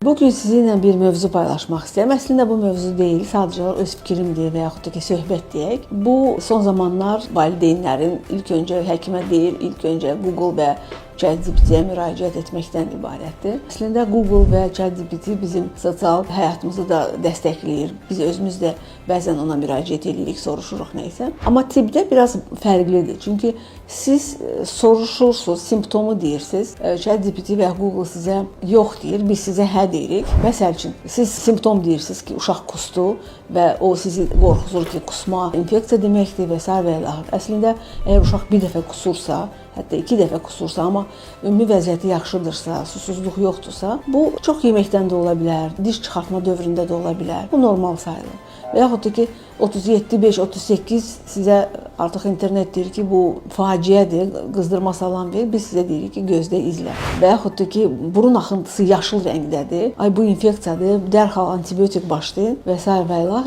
Bugün sizinlə bir mövzu paylaşmaq istəyirəm. Əslində bu mövzu deyil, sadəcə öz fikrimdir və yaxud da ki, söhbət deyək. Bu son zamanlar valideynlərin ilk öncə həkimə deyil, ilk öncə Google və ChatGPT-yə müraciət etməkdən ibarətdir. Əslində Google və ChatGPT bizim sosial həyatımızı da dəstəkləyir. Biz özümüz də bəzən ona müraciət edirik, soruşuruq nəysə. Amma tibbdə biraz fərqlidir. Çünki siz soruşursunuz, simptomu deyirsiniz. ChatGPT və Google sizə yox deyir, biz sizə hə deyirik. Məsəl üçün, siz simptom deyirsiniz ki, uşaq qusdu və o sizi qorxuzur ki, qusma infeksiya deməkdir və s. və ilə. Əslində, əgər uşaq bir dəfə qusursa, hətta 2 dəfə qusursa, amma ümumi vəziyyəti yaxşıdırsa, susuzluq yoxdursa, bu çox yeməkdən də ola bilər, diş çıxartma dövründə də ola bilər. Bu normal sayılır. Və yaxud da ki, 37, 38 sizə artıq internet deyir ki, bu faciədir, qızdırma salan verir, biz sizə deyirik ki, gözdə izlə. Və yaxud da ki, burun axıntısı yaşıl rəngdədir, ay bu infeksiyadır, dərhal antibiotik başlayın və s. və ilə.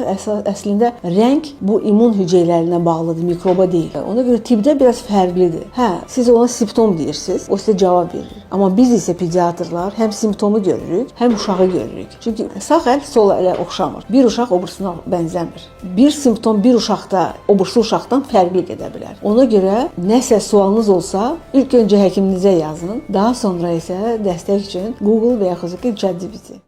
Əslində, rəng bu immun hüceyrələrinə bağlıdır, mikroba deyil. Ona görə tibbdə biraz fərqlidir. Hə, siz ona simptom deyirsiniz, o sizə cavab verir. Amma biz isə pediatrlar həm simptomu görürük, həm uşağı görürük. Çünki sağ əl sol ələ oxşamır. Bir uşaq o birisine bənzəmir. Bir simptom bir uşaqda o birisi uşaqdan fərqli gedə bilər. Ona görə nəsə sualınız olsa, ilk öncə həkiminizə yazın, daha sonra isə dəstək üçün Google və yaxud da ki, ChatGPT.